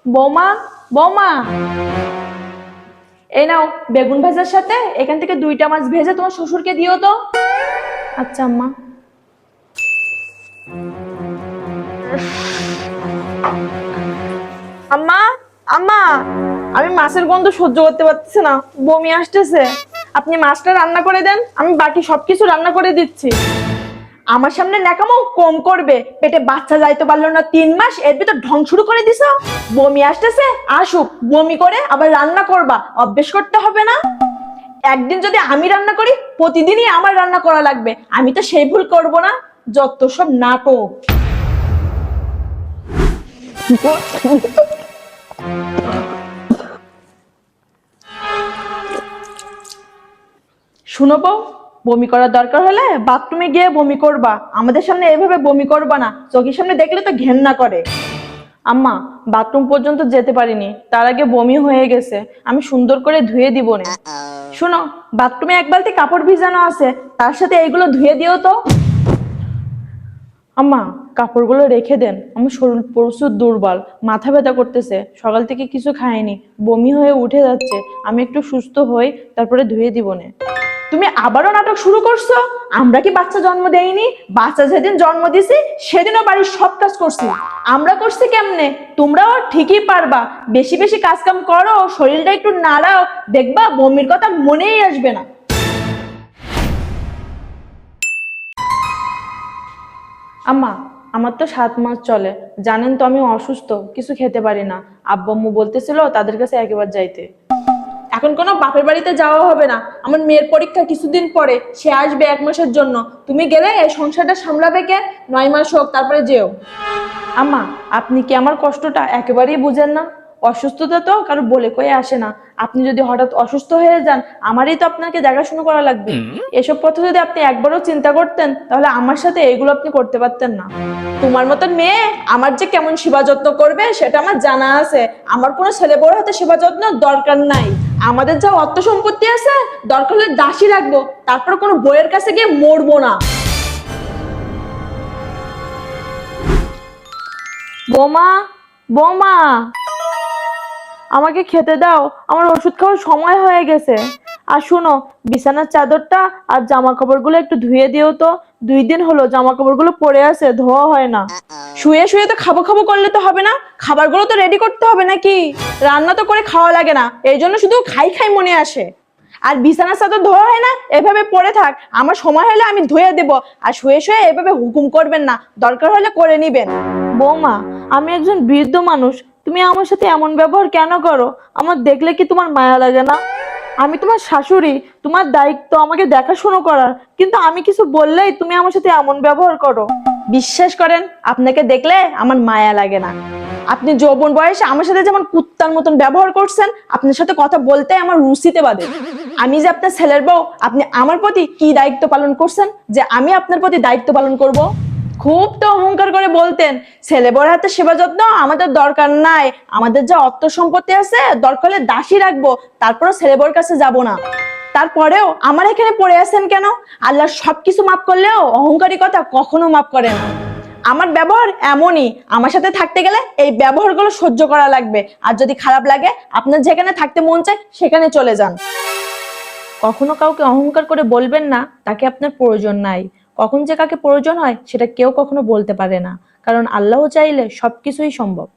বৌমা, বৌমা, এই নাও বেগুন ভাজার সাথে এখান থেকে 2টা মাছ ভেজে তোমার শ্বশুরকে দিও তো। আচ্ছা আম্মা। আম্মা, আম্মা, আমি মাছের গন্ধ সহ্য করতে পারতেছি না, বমি আসতেছে। আপনি মাছটা রান্না করে দেন, আমি বাকি সবকিছু রান্না করে দিচ্ছি। আমার সামনে ন্যাকামো কম করবে। পেটে বাচ্চা যাইতে পারলো না 3 মাস, এর ভিতর ঢং শুরু করে দিছো। বমি আসতেছে, আসুক, বমি করে আবার রান্না করবা, অভ্যেস করতে হবে না? একদিন যদি আমি রান্না করি, প্রতিদিনই আমার রান্না করা লাগবে। আমি তো সেই ভুল করব না। যত সব নাটক। শুনো বউ, বমি করার দরকার হলে বাথরুমে গিয়ে বমি করবা, আমাদের সামনে এভাবে বমি করবা না। চোখের সামনে দেখলে তো ঘেন্না করে। আম্মা, বাথরুম পর্যন্ত যেতে পারিনি, তার আগে বমি হয়ে গেছে। আমি সুন্দর করে ধুয়ে দিব না। শোনো, বাথরুমে 1 বালতি কাপড় ভিজানো আছে, তার সাথে এইগুলো ধুয়ে দিও তো। আম্মা, কাপড়গুলো রেখে দেন, আমার শরীর প্রচুর দুর্বল, মাথা ব্যথা করতেছে, সকাল থেকে কিছু খাইনি, বমি হয়ে উঠে যাচ্ছে। আমি একটু সুস্থ হই, তারপরে ধুয়ে দিব না। তুমি আবারও নাটক শুরু করছো। আমরা কি বাচ্চা জন্ম দেইনি? বাচ্চা যেদিন জন্ম দিছি সেদিনও বাড়ির সব কাজ করছি। আমরা করছি কেমনে? তোমরাও ঠিকই পারবা। বেশি বেশি কাজ কাম করো, শরীরটা একটু নাড়াও, দেখবা বমির কথা মনেই আসবে না। আম্মা, আমার তো 7 মাস চলে, জানেন তো আমি অসুস্থ, কিছু খেতে পারি না। আব্বু আম্মু বলতেছিল তাদের কাছে একেবারে যাইতে। এখন কোনো বাপের বাড়িতে যাওয়া হবে না। আমার মেয়ের পরীক্ষা কিছুদিন পরে, সে আসবে 1 মাসের জন্য। তুমি গেলে এই সংসারটা সামলাবে কে? 9 মাস হোক, তারপরে যেও। আম্মা, আপনি কি আমার কষ্টটা একেবারেই বুঝেন না? অসুস্থতা তো কারো বলে কয়ে আসে না। আপনি যদি হঠাৎ অসুস্থ হয়ে যান, আমারই তো আপনাকে দেখাশোনা করা লাগবে। এসব কথা যদি আপনি একবারও চিন্তা করতেন, তাহলে আমার সাথে এগুলো আপনি করতে পারতেন না। তোমার মতন মেয়ে আমার যে কেমন সেবা যত্ন করবে সেটা আমার জানা আছে। আমার কোনো ছেলে বড় হাতে সেবা যত্ন দরকার নাই। আমাদের যা অর্থ সম্পত্তি আছে, দরকার হলে দাসী রাখবো, তারপর কোনো বইয়ের কাছে গিয়ে মরবো না। বোমা, বোমা, আমাকে খেতে দাও, আমার ওষুধ খাওয়ার সময় হয়ে গেছে। আর শুনো, বিছানার চাদরটা আর জামা কাপড়গুলো একটু ধুয়ে দিও তো। 2 দিন হলো জামা কাপড়গুলো পরে আছে, ধোয়া হয় না। শুয়ে শুয়ে তো খাবো খাবো করলে তো হবে না, খাবারগুলো তো রেডি করতে হবে নাকি? রান্না তো করে খাওয়া লাগে না, এই জন্য শুধু খাই খাই মনে আসে। আর বিছানার চাদর ধোয়া হয় না, এভাবে পড়ে থাক, আমার সময় হলে আমি ধুয়ে দেব। আর শুয়ে শুয়ে এভাবে হুকুম করবেন না, দরকার হলে করে নিবেন। বৌমা, আমি একজন বৃদ্ধ মানুষ, তুমি আমার সাথে এমন ব্যবহার কেন করো? আমার দেখলে কি তোমার মায়া লাগে না? আমি তোমার শাশুড়ি, তোমার দায়িত্ব আমাকে দেখাশোনা করার, কিন্তু আমি কিছু বললেই তুমি আমার সাথে এমন ব্যবহার করো। বিশ্বাস করেন, আপনাকে দেখলে আমার মায়া লাগে না। আপনি যৌবন বয়সে আমার সাথে যেমন কুত্তার মতন ব্যবহার করছেন, আপনার সাথে কথা বলতে আমার রুচিতে বাধে। আমি যে আপনার ছেলের বউ, আপনি আমার প্রতি কি দায়িত্ব পালন করছেন যে আমি আপনার প্রতি দায়িত্ব পালন করব? খুব তো অহংকার করে বলতেন, ছেলে বড় হাতে সেবা যত্ন আমাদের দরকার নাই। আমাদের যা অর্থ সম্পত্তি আছে, দরকার হলে দাসী রাখবো, তারপরও ছেলে বড় কাছে যাব না। তারপরেও আমার এখানে পড়ে আছেন কেন? আল্লাহ সবকিছু মাফ করলেও অহংকারী কথা কখনো মাফ করে না। আমার ব্যবহার এমনই, আমার সাথে থাকতে গেলে এই ব্যবহারগুলো সহ্য করা লাগবে। আর যদি খারাপ লাগে, আপনার যেখানে থাকতে মন চায় সেখানে চলে যান। কখনো কাউকে অহংকার করে বলবেন না তাকে আপনার প্রয়োজন নাই। কখন যে কাকে প্রয়োজন হয় সেটা কেউ কখনো বলতে পারে না, কারণ আল্লাহ চাইলে সবকিছুই সম্ভব।